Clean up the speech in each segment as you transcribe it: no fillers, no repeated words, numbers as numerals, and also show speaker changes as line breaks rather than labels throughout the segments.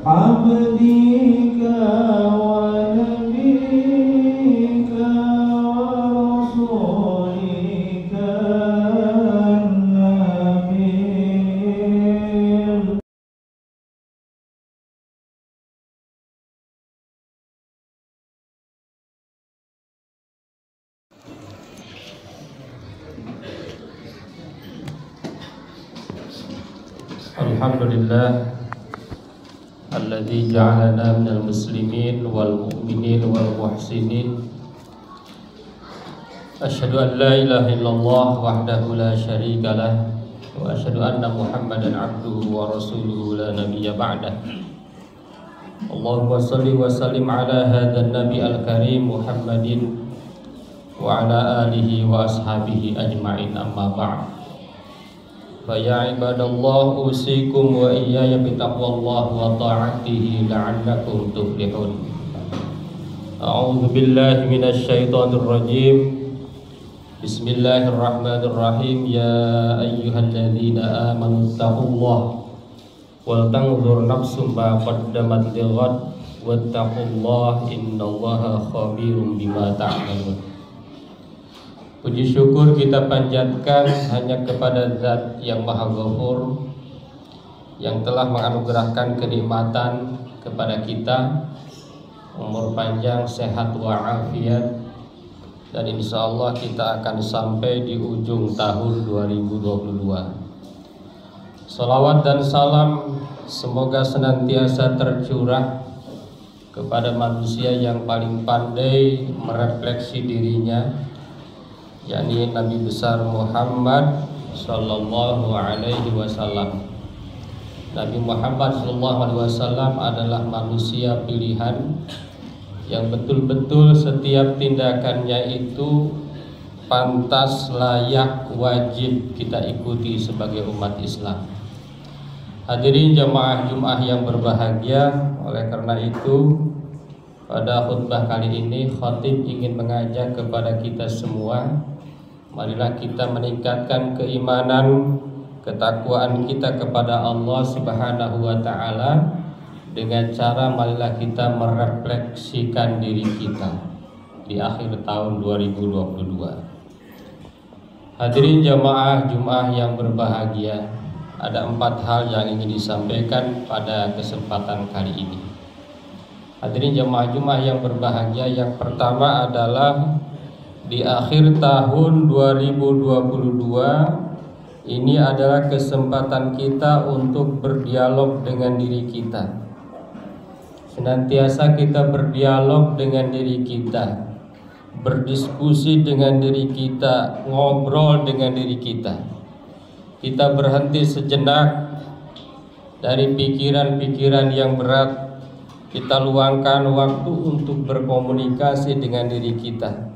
عبدك ونبيك ورسولك النبي.
Alhamdulillah alladzi ja'alana minal muslimin wal mu'minin wal muhsinin. Asyhadu an la ilaha illallah wahdahu la syarika lah wa asyhadu anna Muhammadan abduhu wa rasuluhu la nabiyya ba'dah. Allahumma shalli wa sallim ala hadzal nabi al-karim Muhammadin wa ala alihi wa ashabihi ajma'in, amma ba'd. Faya ibadallah usikum wa iyaya bitaqwallah wa ta'atihi la'allakum tuflihun. A'udzu billahi minasy syaithanir rajim. Bismillahirrahmanirrahim. Ya ayyuhalladzina amanu taqullaha wal tanzur nafsum ma qaddamat lighad wattaqullaha innallaha khabirum bima ta'malun. Puji syukur kita panjatkan hanya kepada Zat yang Maha Ghafur, yang telah menganugerahkan kenikmatan kepada kita, umur panjang, sehat wa'afiat, dan insya Allah kita akan sampai di ujung tahun 2022. Salawat dan salam semoga senantiasa tercurah kepada manusia yang paling pandai merefleksi dirinya, yakni Nabi besar Muhammad sallallahu alaihi wasallam. Nabi Muhammad sallallahu alaihi wasallam adalah manusia pilihan yang betul-betul setiap tindakannya itu pantas, layak, wajib kita ikuti sebagai umat Islam. Hadirin jamaah Jumat yang berbahagia, oleh karena itu pada khutbah kali ini khatib ingin mengajak kepada kita semua, marilah kita meningkatkan keimanan, ketakwaan kita kepada Allah Subhanahu wa taala dengan cara marilah kita merefleksikan diri kita di akhir tahun 2022. Hadirin jamaah Jumat yang berbahagia, ada 4 hal yang ingin disampaikan pada kesempatan kali ini. Hadirin jamaah Jumat yang berbahagia, yang pertama adalah di akhir tahun 2022 ini adalah kesempatan kita untuk berdialog dengan diri kita. Senantiasa kita berdialog dengan diri kita, berdiskusi dengan diri kita, ngobrol dengan diri kita. Kita berhenti sejenak dari pikiran-pikiran yang berat. Kita luangkan waktu untuk berkomunikasi dengan diri kita.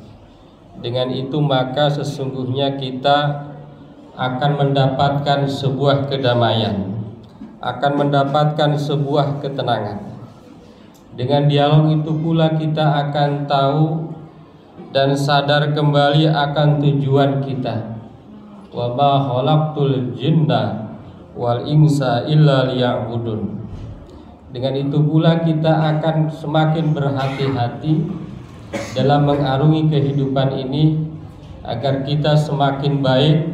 Dengan itu maka sesungguhnya kita akan mendapatkan sebuah kedamaian, akan mendapatkan sebuah ketenangan. Dengan dialog itu pula kita akan tahu dan sadar kembali akan tujuan kita. Wa ma khalaqtul jinna wal insa illa liya'budun. Dengan itu pula kita akan semakin berhati-hati dalam mengarungi kehidupan ini agar kita semakin baik,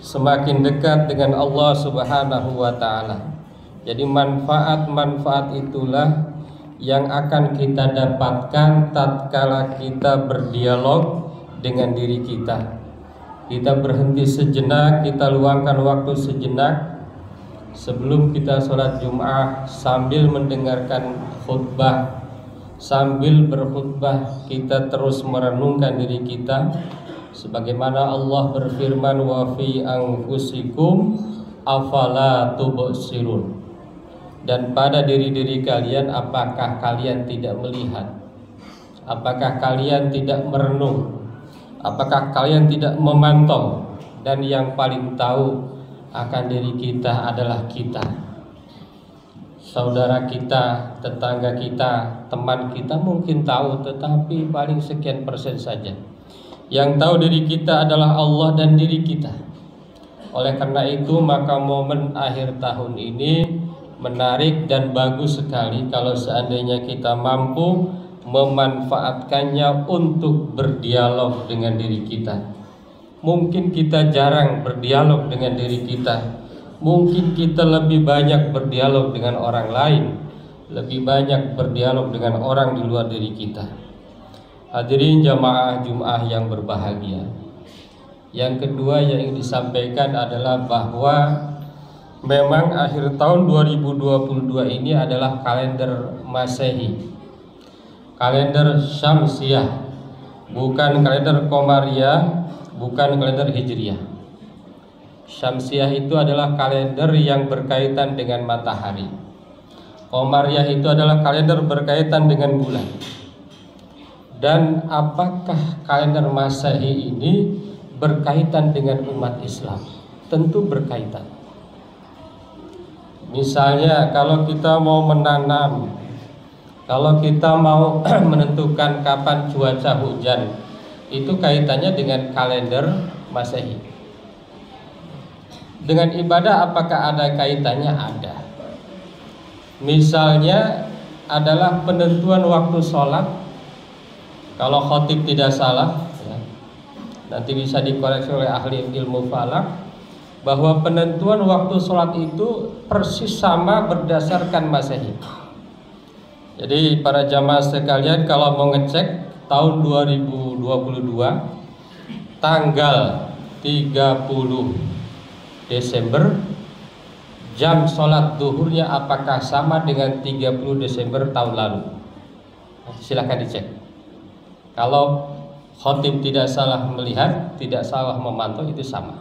semakin dekat dengan Allah Subhanahu wa taala. Jadi manfaat-manfaat itulah yang akan kita dapatkan tatkala kita berdialog dengan diri kita. Kita berhenti sejenak, kita luangkan waktu sejenak sebelum kita sholat Jumat, sambil mendengarkan khutbah, sambil berkhutbah kita terus merenungkan diri kita, sebagaimana Allah berfirman, wa fi anfusikum afala tubsirun. Dan pada diri-diri kalian, apakah kalian tidak melihat? Apakah kalian tidak merenung? Apakah kalian tidak memantau? Dan yang paling tahu akan diri kita adalah kita. Saudara kita, tetangga kita, teman kita mungkin tahu, tetapi paling sekian persen saja. Yang tahu diri kita adalah Allah dan diri kita. Oleh karena itu maka momen akhir tahun ini menarik dan bagus sekali kalau seandainya kita mampu memanfaatkannya untuk berdialog dengan diri kita. Mungkin kita jarang berdialog dengan diri kita. Mungkin kita lebih banyak berdialog dengan orang lain, lebih banyak berdialog dengan orang di luar diri kita. Hadirin jamaah Jumat yang berbahagia. Yang kedua yang ingin disampaikan adalah bahwa memang akhir tahun 2022 ini adalah kalender Masehi, kalender Syamsiah, bukan kalender Komariah, bukan kalender Hijriah. Syamsiah itu adalah kalender yang berkaitan dengan matahari. Komariah itu adalah kalender berkaitan dengan bulan. Dan apakah kalender Masehi ini berkaitan dengan umat Islam? Tentu berkaitan. Misalnya kalau kita mau menanam, kalau kita mau menentukan kapan cuaca hujan, itu kaitannya dengan kalender Masehi. Dengan ibadah apakah ada kaitannya? Ada. Misalnya adalah penentuan waktu sholat. Kalau khotib tidak salah, ya, nanti bisa dikoreksi oleh ahli ilmu falak, bahwa penentuan waktu sholat itu persis sama berdasarkan Masehi. Jadi para jamaah sekalian, kalau mau ngecek tahun 2022 tanggal 30 Desember jam sholat duhurnya apakah sama dengan 30 Desember tahun lalu? Silahkan dicek. Kalau khotib tidak salah melihat, tidak salah memantau, itu sama.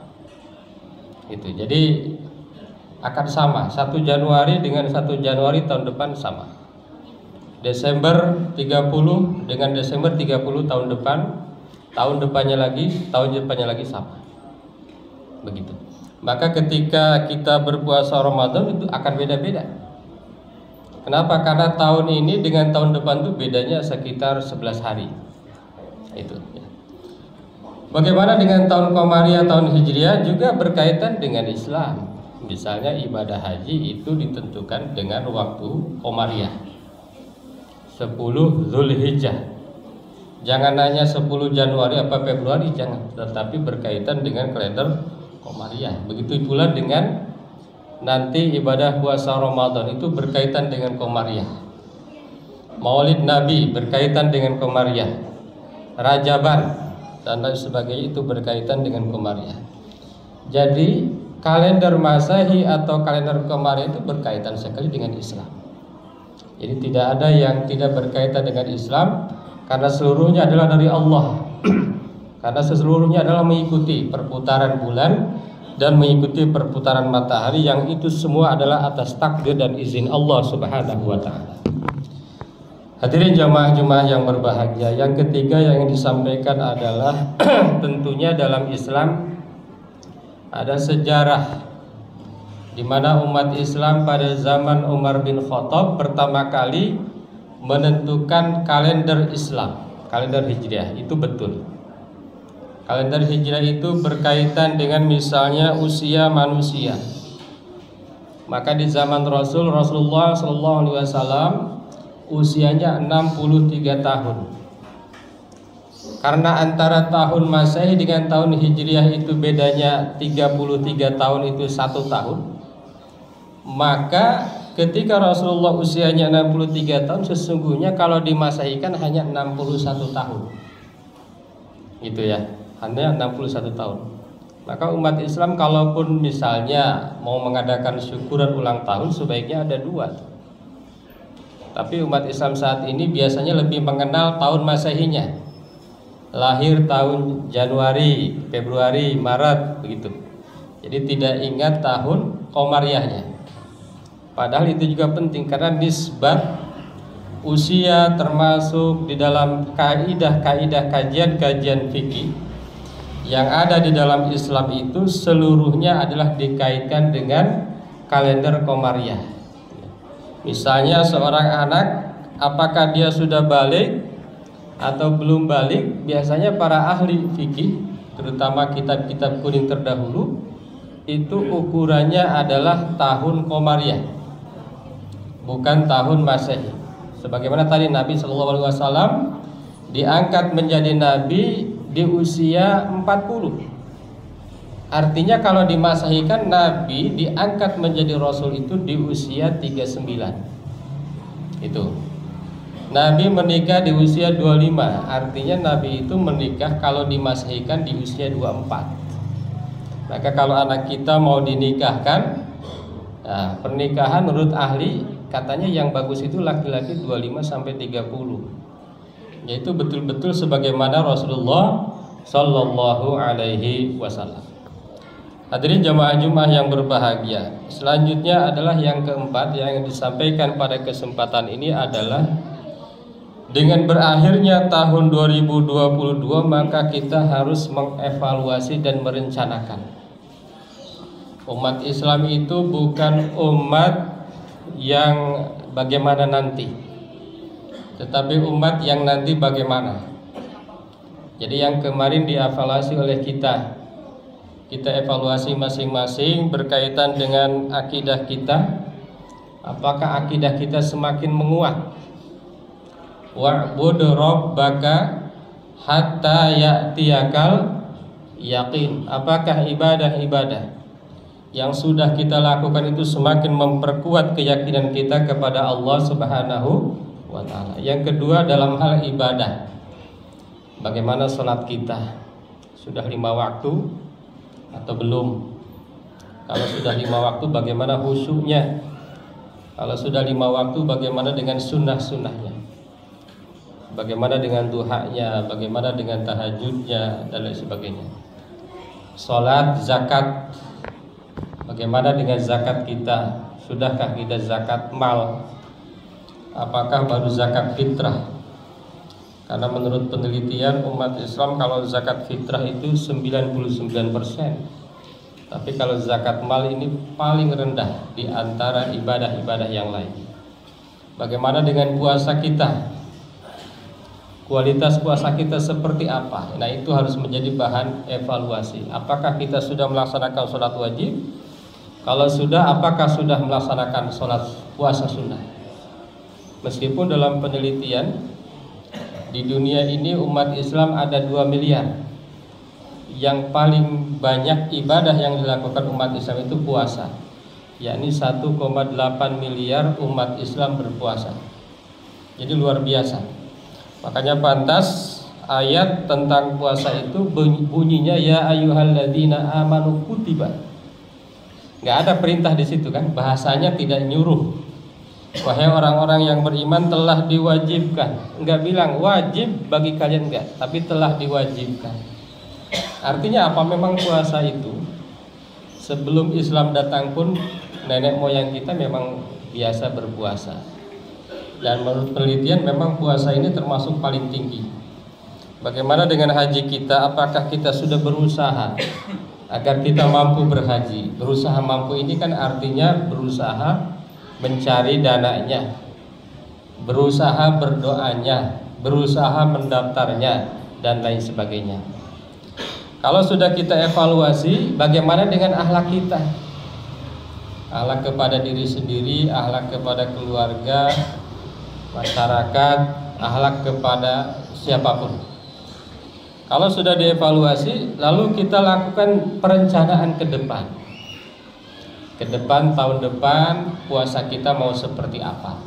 Itu. Jadi akan sama. 1 Januari dengan 1 Januari tahun depan sama. Desember 30 dengan Desember 30 tahun depan, tahun depannya lagi sama. Begitu. Maka ketika kita berpuasa Ramadan itu akan beda-beda. Kenapa? Karena tahun ini dengan tahun depan itu bedanya sekitar 11 hari. Itu. Bagaimana dengan tahun Komariah, tahun Hijriah juga berkaitan dengan Islam. Misalnya ibadah haji itu ditentukan dengan waktu Komariah 10 Zulhijjah. Jangan nanya 10 Januari apa Februari, jangan, tetapi berkaitan dengan kalender Komariah. Begitu pula dengan nanti ibadah puasa Ramadan itu berkaitan dengan Komariah. Maulid Nabi berkaitan dengan Komariah. Rajaban dan lain sebagainya itu berkaitan dengan Komariah. Jadi kalender Masehi atau kalender Komariah itu berkaitan sekali dengan Islam. Jadi tidak ada yang tidak berkaitan dengan Islam, karena seluruhnya adalah dari Allah. Karena seluruhnya adalah mengikuti perputaran bulan dan mengikuti perputaran matahari, yang itu semua adalah atas takdir dan izin Allah Subhanahu wa taala. Hadirin jamaah yang berbahagia, yang ketiga yang ingin disampaikan adalah tentunya dalam Islam ada sejarah di mana umat Islam pada zaman Umar bin Khattab pertama kali menentukan kalender Islam, kalender Hijriah. Itu betul. Kalender Hijriah itu berkaitan dengan misalnya usia manusia. Maka di zaman Rasulullah SAW usianya 63 tahun. Karena antara tahun Masehi dengan tahun Hijriah itu bedanya 33 tahun, itu 1 tahun. Maka ketika Rasulullah usianya 63 tahun, sesungguhnya kalau dimasehikan hanya 61 tahun. Gitu ya, hanya 61 tahun. Maka umat Islam kalaupun misalnya mau mengadakan syukuran ulang tahun, sebaiknya ada 2. Tapi umat Islam saat ini biasanya lebih mengenal tahun Masehinya. Lahir tahun Januari, Februari, Maret, begitu. Jadi tidak ingat tahun Komariahnya. Padahal itu juga penting, karena nisbat usia termasuk di dalam kaidah-kaidah kajian-kajian fikih yang ada di dalam Islam itu seluruhnya adalah dikaitkan dengan kalender Komariah. Misalnya seorang anak, apakah dia sudah balik atau belum balik, biasanya para ahli fikih, terutama kitab-kitab kuning terdahulu, itu ukurannya adalah tahun Komariah. bukan tahun Masehi. Sebagaimana tadi Nabi SAW diangkat menjadi nabi di usia 40. Artinya kalau dimasehikan Nabi diangkat menjadi Rasul itu di usia 39. Itu. Nabi menikah di usia 25. Artinya Nabi itu menikah kalau dimasehikan di usia 24. Maka kalau anak kita mau dinikahkan, nah, pernikahan menurut ahli katanya yang bagus itu laki-laki 25 sampai 30. Yaitu betul-betul sebagaimana Rasulullah Sallallahu Alaihi Wasallam. Hadirin jamaah Jumat yang berbahagia. Selanjutnya adalah yang keempat yang disampaikan pada kesempatan ini adalah dengan berakhirnya tahun 2022 maka kita harus mengevaluasi dan merencanakan. Umat Islam itu bukan umat yang bagaimana nanti, tetapi umat yang nanti bagaimana. Jadi yang kemarin dievaluasi oleh kita evaluasi masing-masing berkaitan dengan akidah kita. Apakah akidah kita semakin menguat? Wa'bud rabbaka hatta ya'tiyakal yaqin. Apakah ibadah-ibadah yang sudah kita lakukan itu semakin memperkuat keyakinan kita kepada Allah Subhanahu wa ta'ala. Yang kedua dalam hal ibadah, bagaimana sholat kita? Sudah 5 waktu atau belum? Kalau sudah 5 waktu bagaimana khusyuknya? Kalau sudah 5 waktu bagaimana dengan sunnah-sunnahnya? Bagaimana dengan duhanya? Bagaimana dengan tahajudnya? Dan lain sebagainya. Sholat, zakat, bagaimana dengan zakat kita? Sudahkah kita zakat mal? Apakah baru zakat fitrah? Karena menurut penelitian umat Islam kalau zakat fitrah itu 99%. Tapi kalau zakat mal ini paling rendah di antara ibadah-ibadah yang lain. Bagaimana dengan puasa kita? Kualitas puasa kita seperti apa? Nah, itu harus menjadi bahan evaluasi. Apakah kita sudah melaksanakan sholat wajib? Kalau sudah, apakah sudah melaksanakan sholat puasa sunnah? Meskipun dalam penelitian di dunia ini umat Islam ada 2 miliar. Yang paling banyak ibadah yang dilakukan umat Islam itu puasa, yakni 1,8 miliar umat Islam berpuasa. Jadi luar biasa. Makanya pantas ayat tentang puasa itu bunyinya ya ayyuhalladzina amanu kutiba. Nggak ada perintah di situ kan, bahasanya tidak nyuruh. Wahai orang-orang yang beriman telah diwajibkan. Enggak bilang wajib bagi kalian, enggak, tapi telah diwajibkan. Artinya apa? Memang puasa itu sebelum Islam datang pun nenek moyang kita memang biasa berpuasa. Dan menurut penelitian memang puasa ini termasuk paling tinggi. Bagaimana dengan haji kita? Apakah kita sudah berusaha agar kita mampu berhaji? Berusaha mampu ini kan artinya berusaha mencari dananya, berusaha berdoanya, berusaha mendaftarnya, dan lain sebagainya. Kalau sudah kita evaluasi, bagaimana dengan akhlak kita? Akhlak kepada diri sendiri, akhlak kepada keluarga, masyarakat, akhlak kepada siapapun. Kalau sudah dievaluasi, lalu kita lakukan perencanaan ke depan. Ke depan, tahun depan puasa kita mau seperti apa?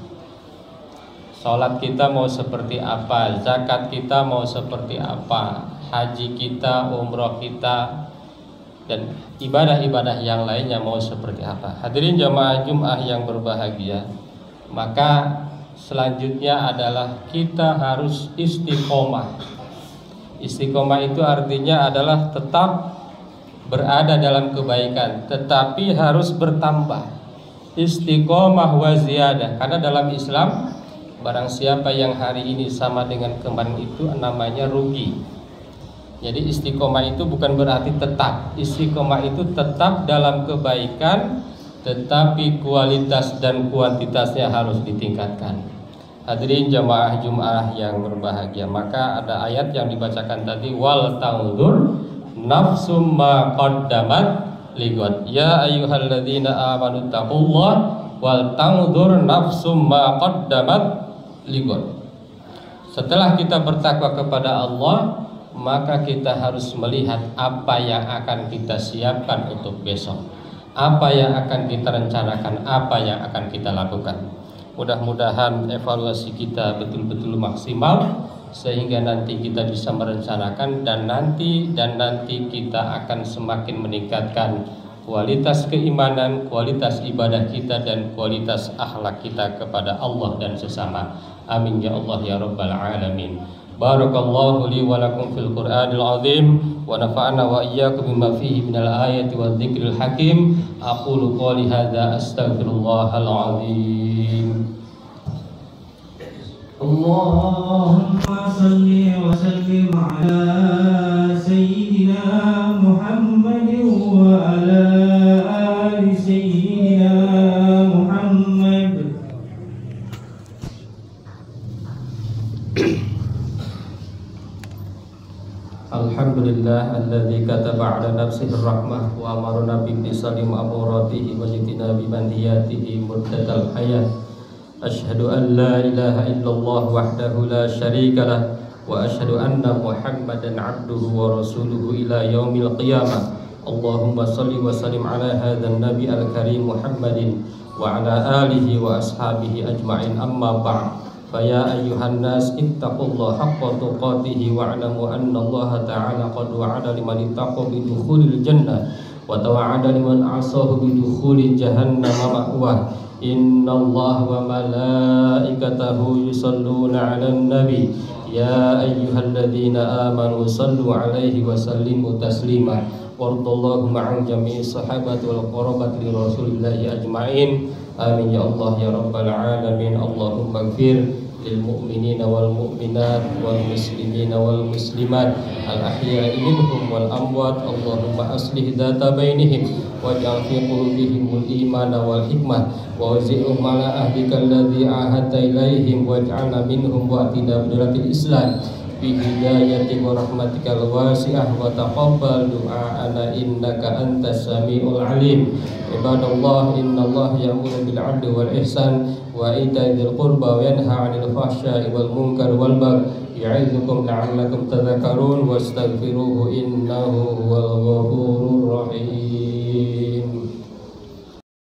Sholat kita mau seperti apa? Zakat kita mau seperti apa? Haji kita, umroh kita, dan ibadah-ibadah yang lainnya mau seperti apa? Hadirin jamaah Jumat yang berbahagia, maka selanjutnya adalah kita harus istiqomah. Istiqomah itu artinya adalah tetap berada dalam kebaikan, tetapi harus bertambah. Istiqomah wa ziyadah. Karena dalam Islam barang siapa yang hari ini sama dengan kemarin itu namanya rugi. Jadi istiqomah itu bukan berarti tetap. Istiqomah itu tetap dalam kebaikan, tetapi kualitas dan kuantitasnya harus ditingkatkan. Hadirin jamaah Jumat yang berbahagia, maka ada ayat yang dibacakan tadi, wal tanzur nafsum ma qaddamat ligot. Ya ayyuhalladzina amanu taqullah wal tanzur nafsum ma qaddamat lighad. Setelah kita bertakwa kepada Allah, maka kita harus melihat apa yang akan kita siapkan untuk besok, apa yang akan kita rencanakan, apa yang akan kita lakukan. Mudah-mudahan evaluasi kita betul-betul maksimal sehingga nanti kita bisa merencanakan dan nanti kita akan semakin meningkatkan kualitas keimanan, kualitas ibadah kita dan kualitas akhlak kita kepada Allah dan sesama. Amin ya Allah ya rabbal alamin. Barakallahu li wa lakum fil Qur'anil azim wa nafa'ana wa iyyakum bima fihi minal ayati wadh dzikril hakim. Aqulu qouli hadza astaghfirullahal azim.
Allahumma salli wa sallim ala sayyidina Muhammadin wa ala ali sayyidina Muhammad.
Alhamdulillah alladzi kataba ala nafsihi rahmah wa amarna bi imtisali ma'muratihi wa jitinabi mandiyatihi muddatal hayat. Asyhadu an la ilaha illallah wahdahu la syarika lah wa asyhadu anna Muhammadan abduhu wa rasuluhu ila yaumil qiyamah. Allahumma salli wa sallim ala hadzal nabi al-karim Muhammadin wa ala alihi wa ashabihi ajma'in, amma ba'd. Faya ayyuhan nas ittaqullaha haqqa tuqatih wa'lamu anna Allah ta'ala qad wa'ada liman ittaqa bi dukhulil jannah wa tawa'ada liman 'asahu bi dukhulil jahannam ma'wah. Innallaha wa malaikatahu yusalluna 'alan nabi ya ayyuhalladzina amanu sallu 'alaihi wa sallimu taslima. Wardallahu ma'an jami'i sahabati wal qarabat li rasulillahi ajma'in. Amin ya Allah ya rabbal alamin. Allahumma ighfir lil mu'minina wal mu'minat wal muslimina wal muslimat al ahya'i minhum wal amwat. Allahumma aslih dhata bainihim waj'al fi qulubihimul imana wal hikmah wa wazihum ala ahdika alladhi ahadta ilaihim waj'alna minhum wa atina bidratil islam bi hidayatik wa rahmatikal wasi'ah wa taqabbal du'a'ana innaka antas sami'ul alim. Ibadallah, innallaha ya'muru bil 'adli wal ihsan wa ita'i dzil qurba wa yanha 'anil fahsya'i wal munkar wal baghi ya'idukum la'allakum tadhakkarun wastaghfiruhu innahu huwal ghafurur rahim.